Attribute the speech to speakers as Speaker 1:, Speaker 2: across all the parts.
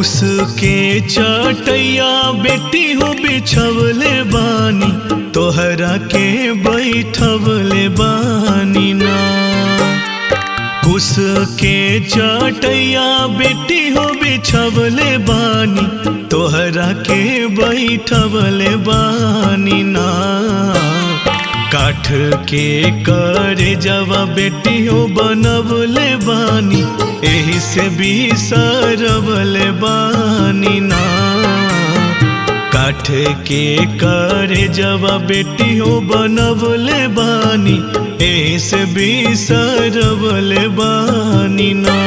Speaker 1: उसके चटैया बेटी हो बिछवले बानी, तोहरा के बैठवले बानी ना। उसके चटैया बेटी हो बिछवले बानी, तोहरा के बैठवले बानी ना। काठ के करे जवा बेटी हो बनवले बानी, एही से बिसरवले बानी ना। काठ के करे जवा बेटी हो बनवले बानी, एही से बिसरवले बानी ना।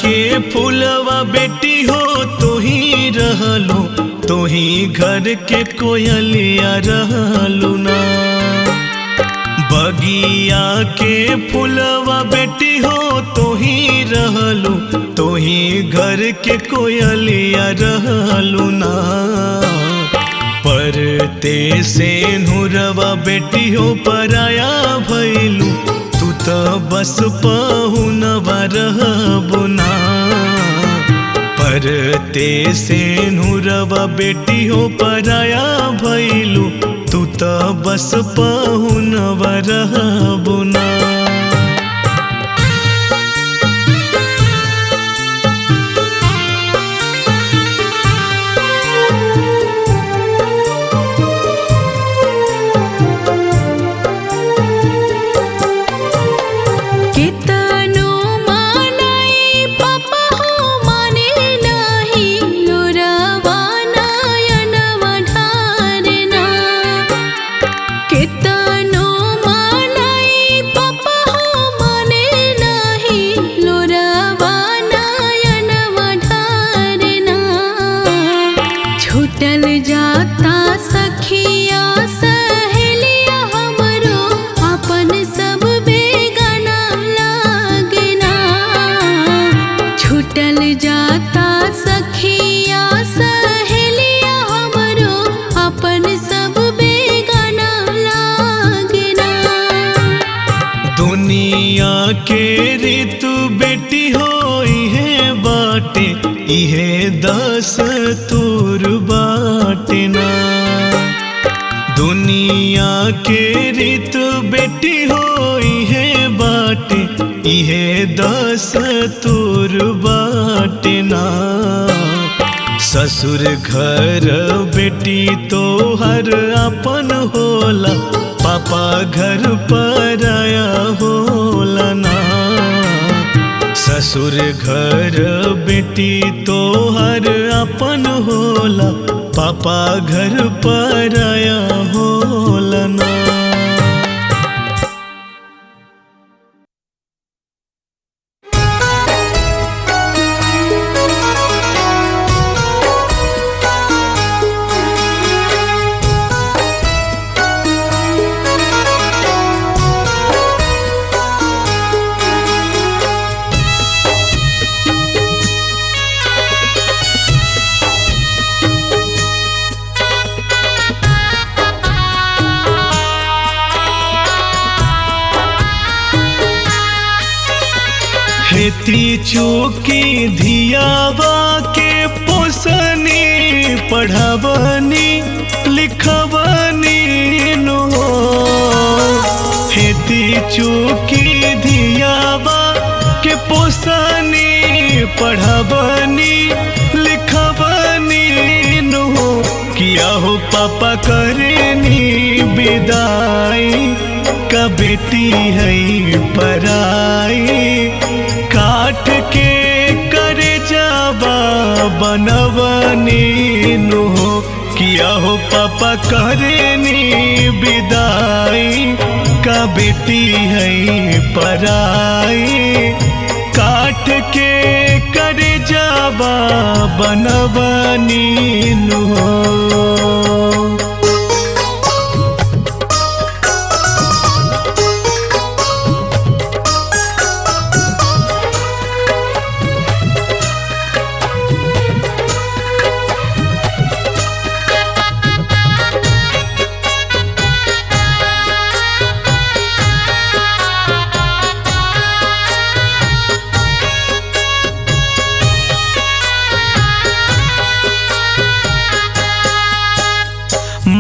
Speaker 1: के फूलवा बेटी हो तो ही रहलो, तो ही घर के कोयलिया रहलू ना। बगिया के फूलवा बेटी हो तो ही रहलो, तो ही घर के कोयलिया रहलू ना। परते से नुरवा बेटी हो पराया भैलू, तू तो बस पहुनवा रहबू ना। परते से नुरवा बेटी हो पराया भैलू, तू तो बस पहुनवा रहबू ना। के ऋतु बेटी हो इहे बाटे, इहे दस्तूर बाटे ना। दुनिया के ऋतु बेटी हो इहे बाटे, इहे दस्तूर बाटे ना। ससुर घर बेटी तो हर अपन होला, पापा घर पराया होला ना। ससुर घर बेटी तो हर अपन होला, पापा घर पराया होला ना। खेती चूकी धियावा के पोसनी, पढ़ावनी लिखवनी नो। चूकी धियावा के पोसानी पढ़ाबनी लिखबनी नो किया हो पापा करेनी विदाई का बेटी है पराई काट के करे जावा बनवनी नो किया हो पापा करेनी विदाई का बेटी है पराई काट के करे जावा बनवनी नो।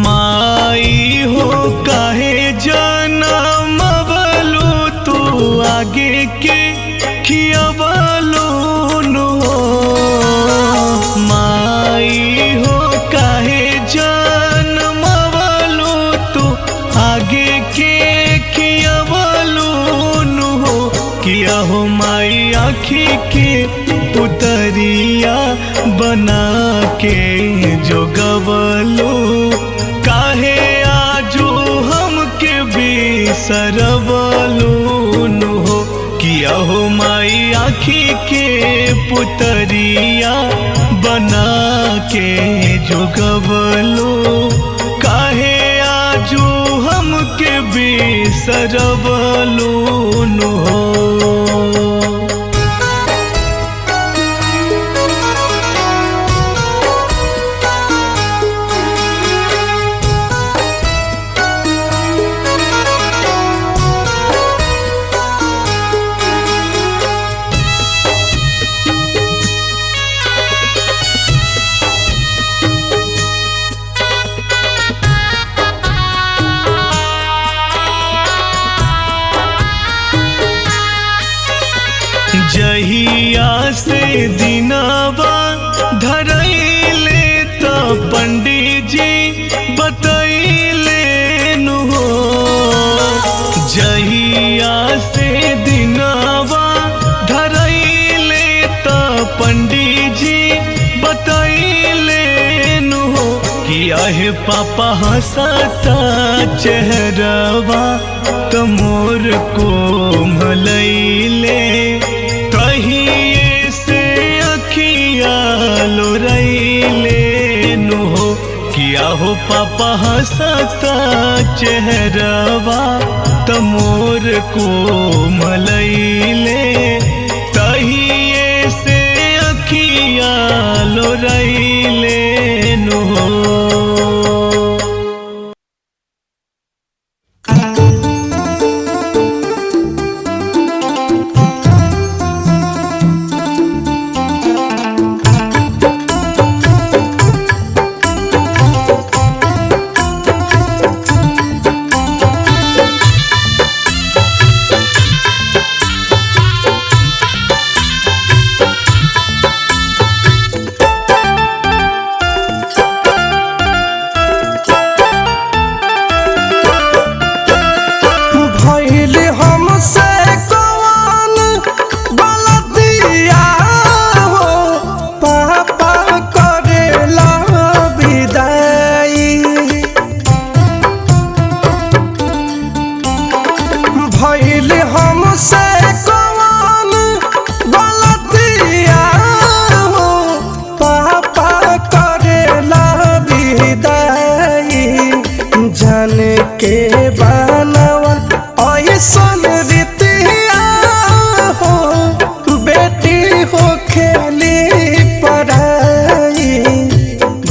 Speaker 1: माई हो काहे जनमवलु तू आगे के खियवलु नो माई हो काहे जनमवलु तू आगे के खियवलु नो किया हो माई आँखी के पुतरिया बना के जोगवलु काहे आजू हमके बिसरवलु हो किया हो माई आँखी के पुतरिया बना के जोगवलु काहे आजू हमके बिसरवलु हो। जहिया से दिनावा धरैले त पंडित जी बतैले नु हो जहिया से दिनावा धरैले त पंडित जी बतैले नु हो किया है पापा हंसता चेहरवा त मोर को मलैले तहिए से अखिया लोरैले नु हो किया हो पापा हंसता चेहरवा त मोर को मलैले तहिए से अखिया लोरैले नु हो।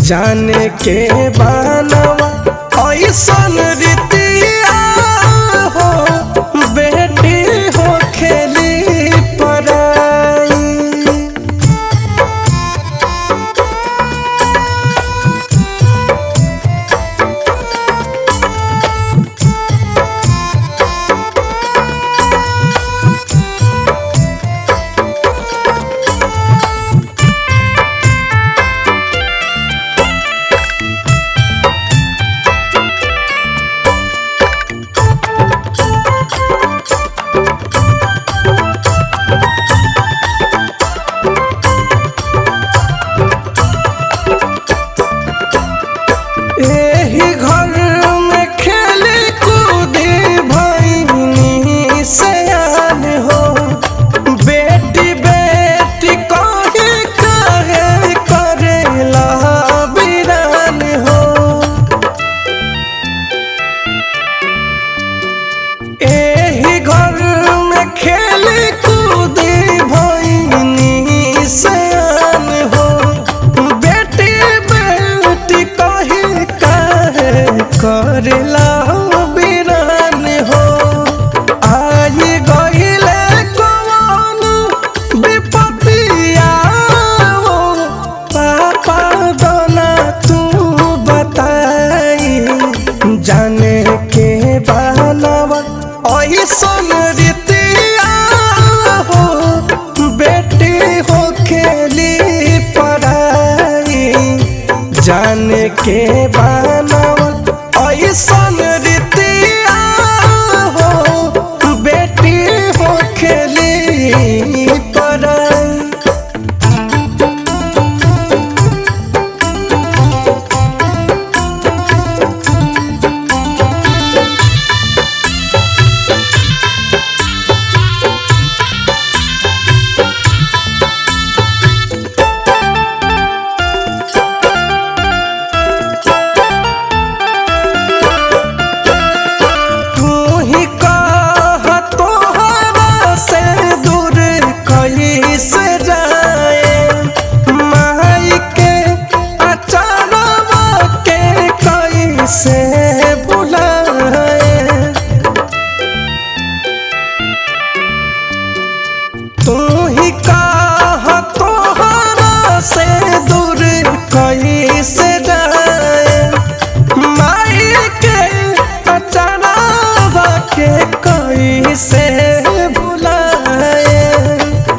Speaker 2: जाने के बनवा ऐसन रीतिया हो बेटी हो खेली पराई। करेला बिरान हो। आई गईले कौन विपत्तिया हो, पापा दोना तू बताई। जाने के बानवा ऐसन रीतिया हो, बेटी हो खेली पढ़ाई। जाने के बानवा ऐसन रीतिया हो, बेटी हो खेली पढ़ाई। से बुलाए तू ही कह तोहरा से दूर कैसे जाए। माई के अचानक के कैसे बुलाए।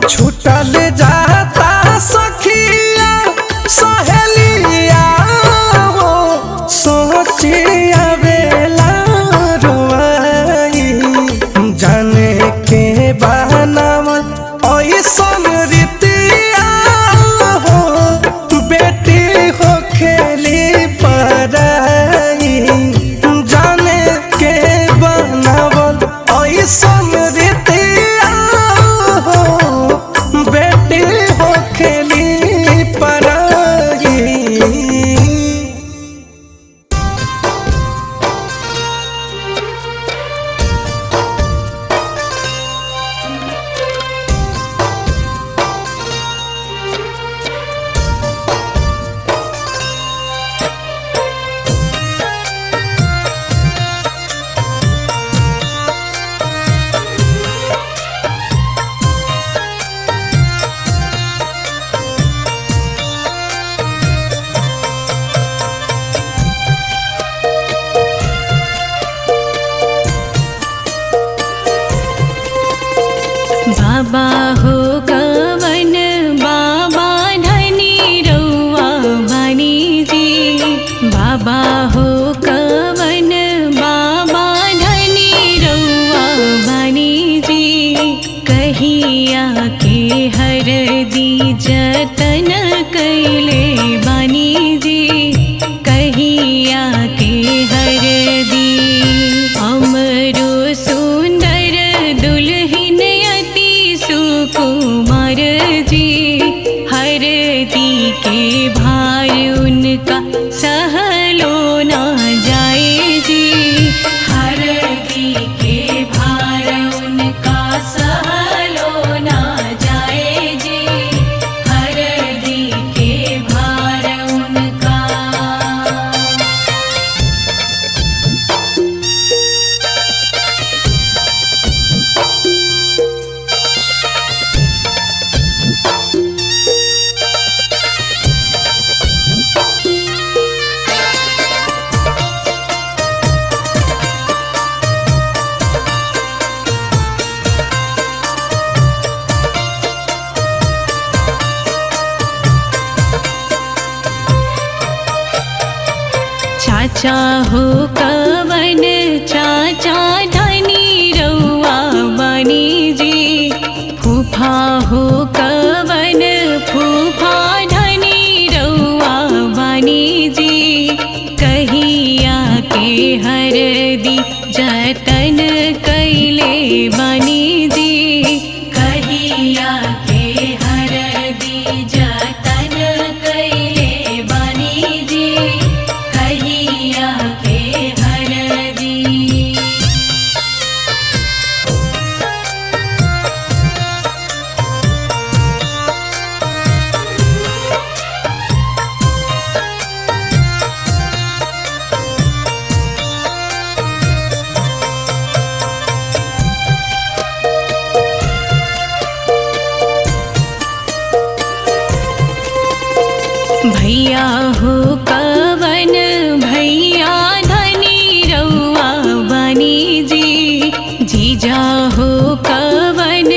Speaker 2: छूटल जाता सखिया सहेलिया हो, सोचिया बेला रोआई। जाने के बहानावा ऐसन रीतिया हो, बेटी हो खेली पढ़ाई। जाने के बहानावा ऐसन रीतिया हो, बेटी हो खेली पढ़ाई।
Speaker 3: बाबा हो कवन बाबा धनी रउआ बनी जी। बाबा हो कवन बाबा धनी रउआ बनी जी। कहिया के हर दी जतन कैले बनी जी। कहिया के हर दी अमरो सुंदर दुल्हन सुकुमार जी। हरदी के भार उनका सहलो ना जाए जी। हरदी के भार उनका सहलो ना जाए जी। हरदी के भार उनका। चाचा हो कवन चाचा धनी रउआ बनी जी। फूफा हो कवन फूफा धनी रउआ बनी जी। कहिया के हर दी जतन कैले बनी जी। कहिया के हर दी जतन कैले बनी जी। कहिया के हर दी। पिया हो कवन भैया धनी रउआ बनी जी। जीजा हो कवन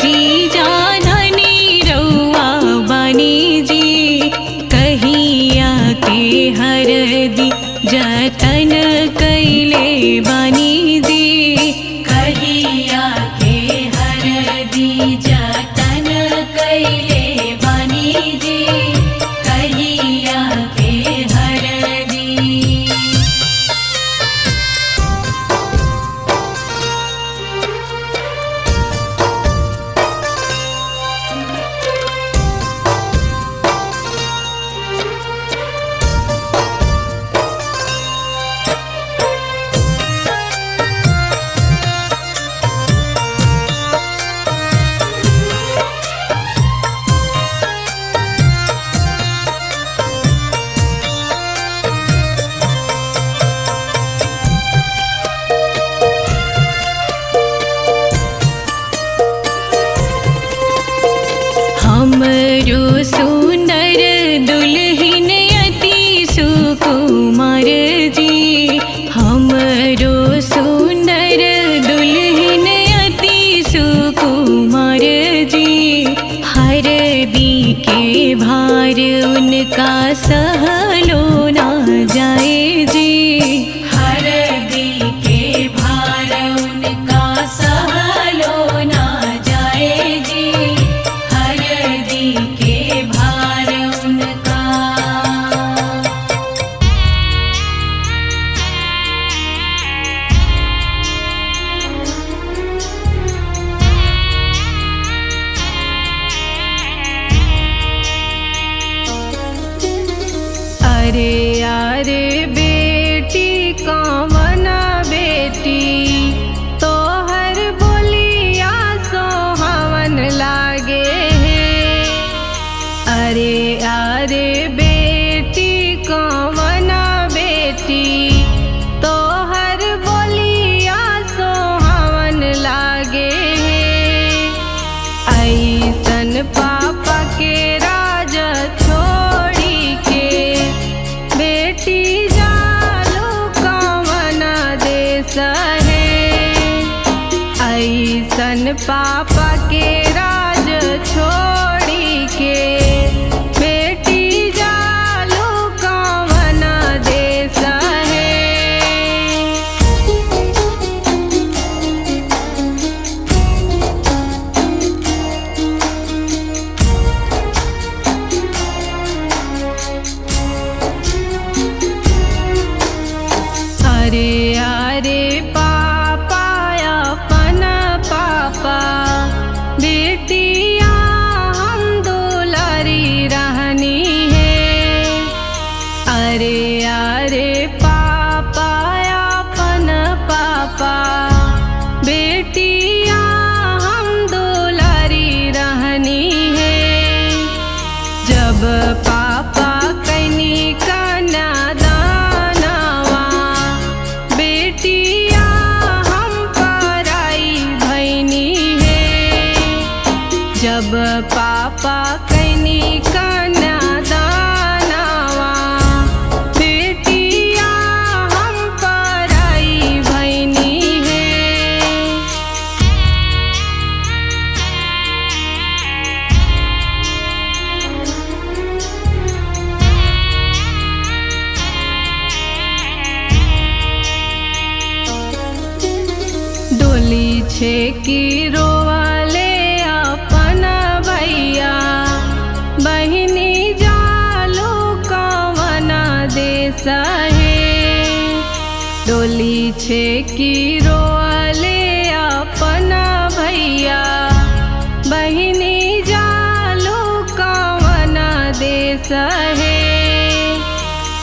Speaker 3: जीजा धनी रउआ बनी जी। कहिया के हरदी जतन कैले बनी जी। कहिया के हरदी जतन कैले बनी जी। कहिया के हरदी। हमरो सुंदर दुल्हन अति सुकुमार जी। हमरो सुंदर दुल्हन अति सुकुमार जी। हरदी के भार उनका सहलो ना जाए जी। हरदी के भार उनका सहलो ना जाए जी। हरदी के भार उनका। अरे अरे बेटी कवना बेटी तोहर बोलिया सोहावन लागे है। अरे अरे बेटी कवना बेटी तोहर बोलिया सोहावन लागे है। ऐसन पापा के राज छोड़ी के बेटी जालू कवना देश है। ऐसन पापा के राज छोड़ी के बेटी जालू कवना देश है। अरे अरे पापा अपन पापा बेटिया हम दुलारी रहनी है। अरे अरे पापा अपन पापा बेटिया हम दुलारी रहनी है। जब पापा कैनी कन्या दानवा बेटिया हम पराई भैनी है। जब पापा कैनी कन्या दानवा बेटिया हम पराई भैनी है। डोली छे की रोवाले अपन भैया बहिनी जालू कवना देश है। डोली छे की रोवाले अपन भैया बहिनी जालू कवना देश है।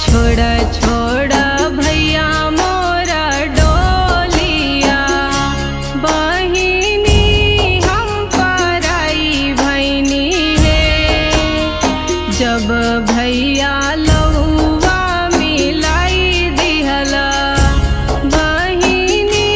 Speaker 3: छोड़ छोड़ भैया मोरा डोलिया बहिनी हम पराई भैनी है। जब भैया लौवा मिलाई दिहला बहिनी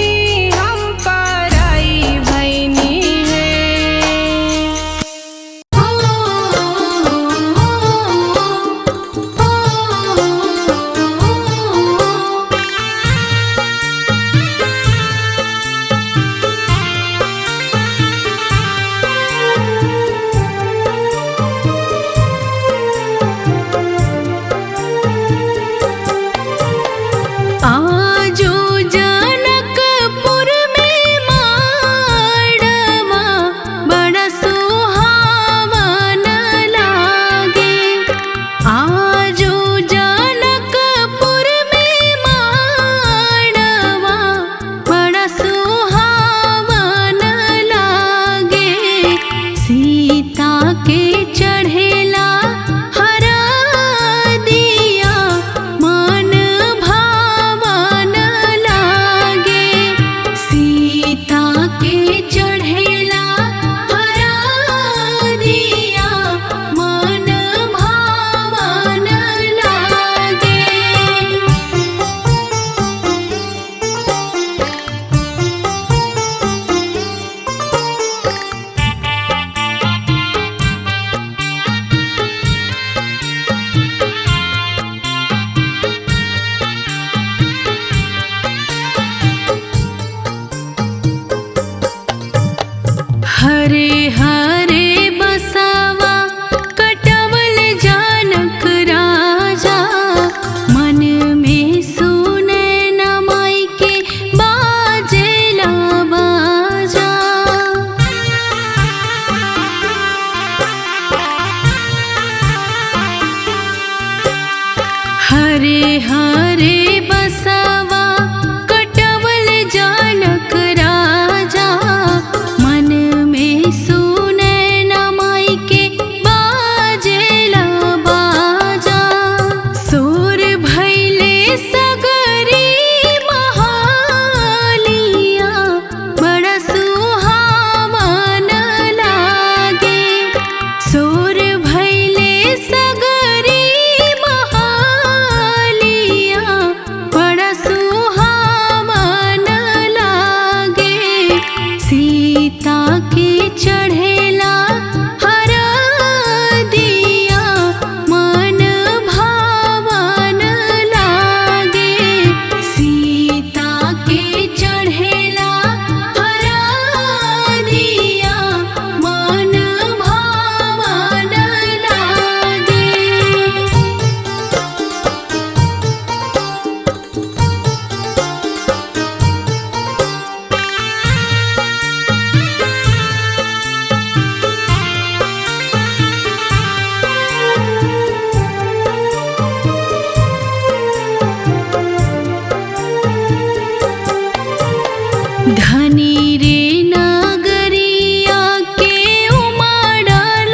Speaker 3: धनी रे नगरिया के उमड़ल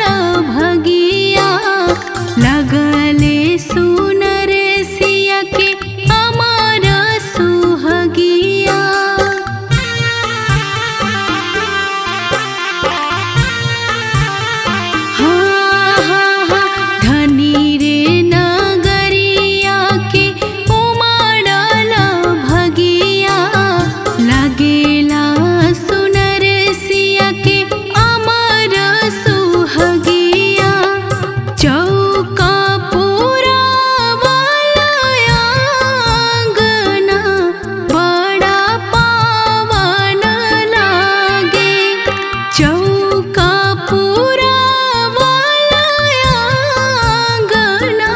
Speaker 3: भगिया लगले सुनर सिया के अमर सुहगिया। हाँ हाँ हाँ धनी रे नगरिया के उमड़ल भगिया लगेला सुनर सिया के अमर सुहगिया। चौका पूरा आंगना बड़ा पावन लागे। चौका पूरा आंगना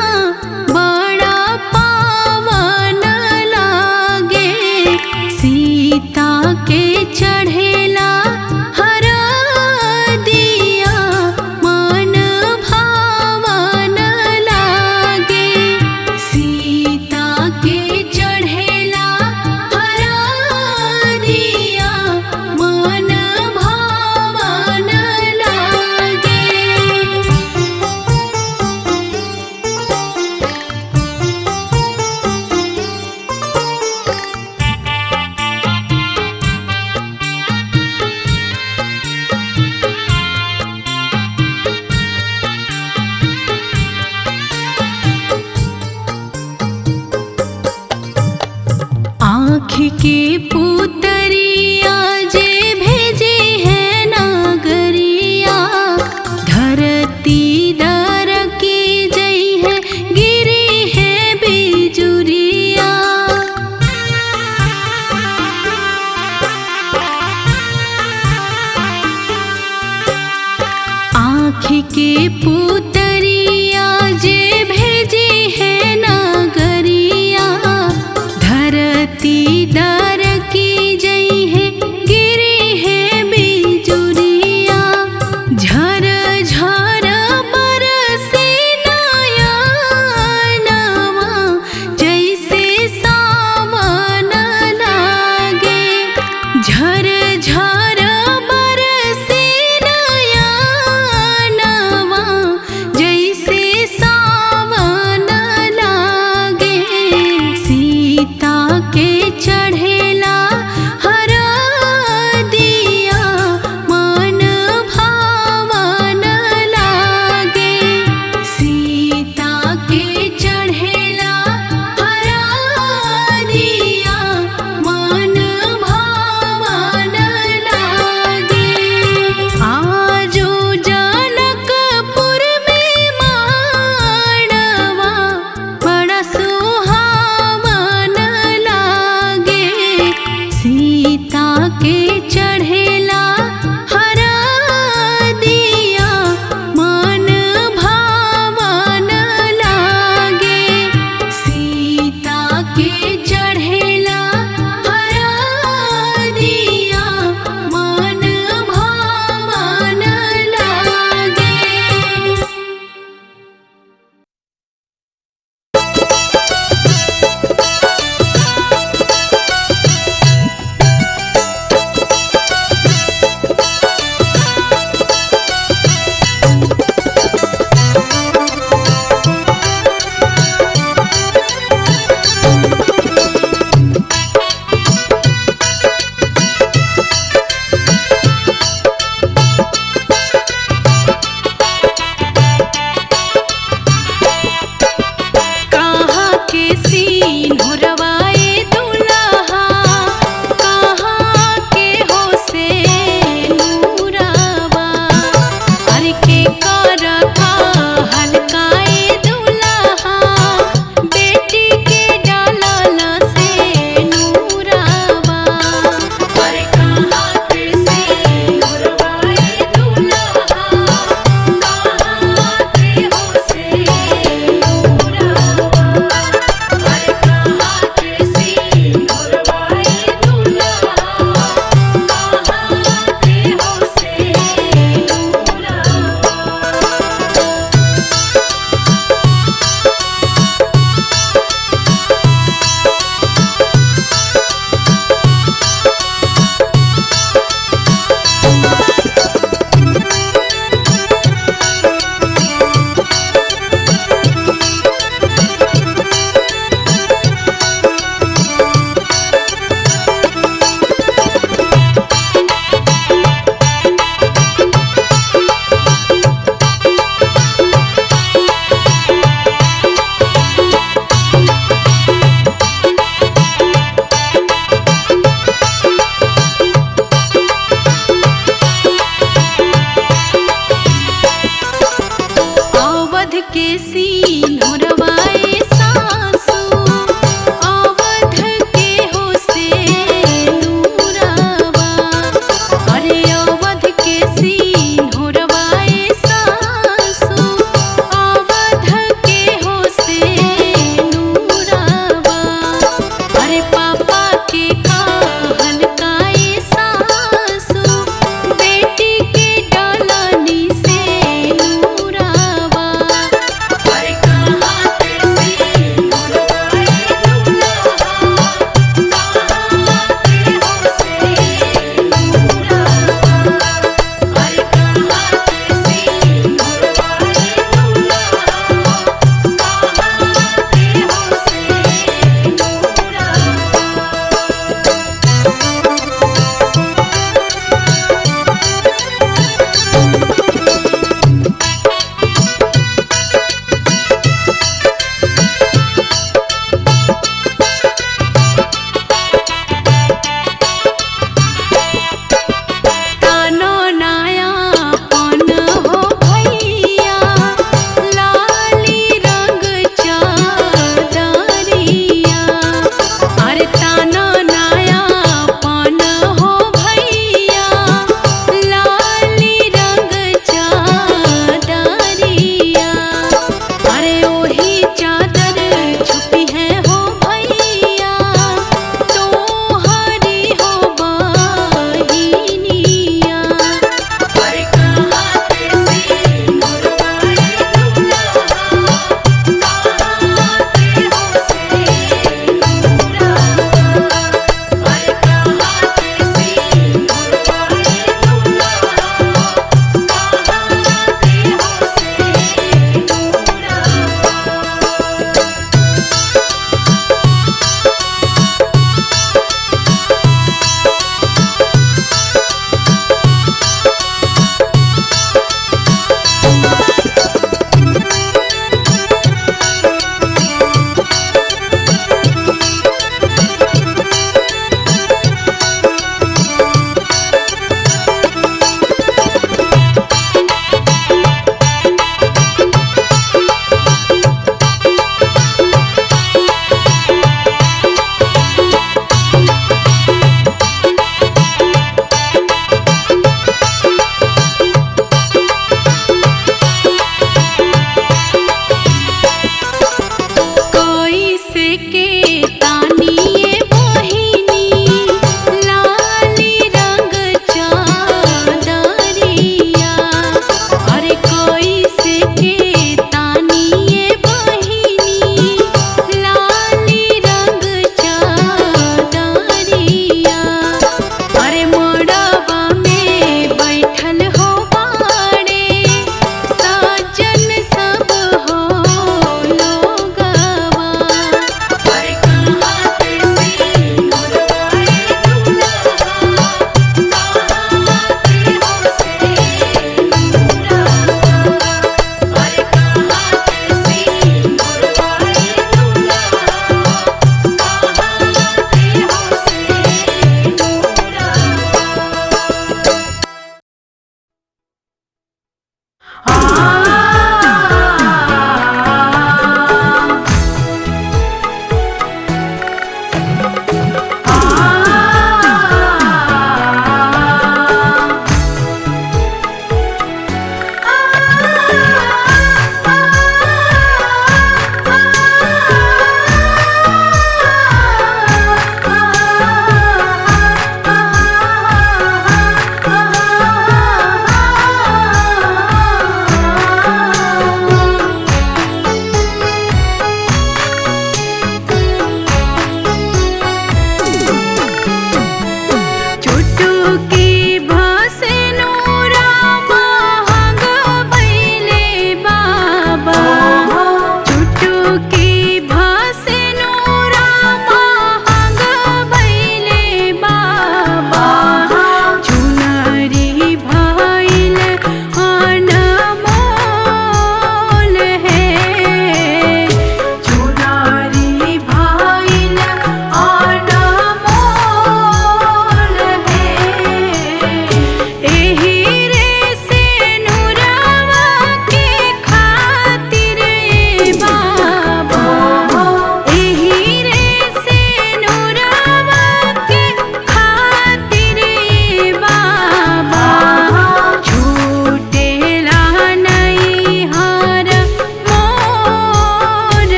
Speaker 3: बड़ा पावन लागे। सीता के चढ़ेला हरा दिया मन भावन लागे। सीता के चढ़ेला हरा दिया मन भावन लागे। आँख के पुतरिया जे भेजे है नागरिया धरती दर की जई है गिरी है बिजुरिया। आँख के पुतरिया जे भेजे है नागरिया धरती दर की जई है गिरी है बिजुरिया। झर झर बरसे नयनवा जैसे सावन लागे। झर झर बरसे नयनवा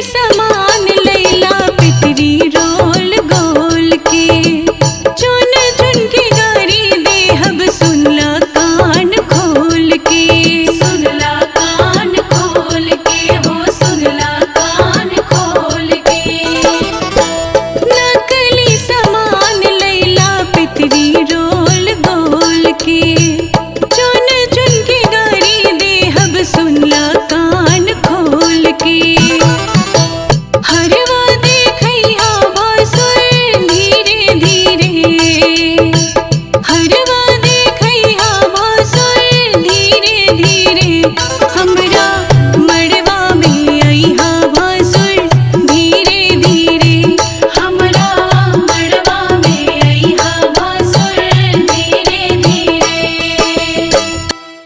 Speaker 3: समा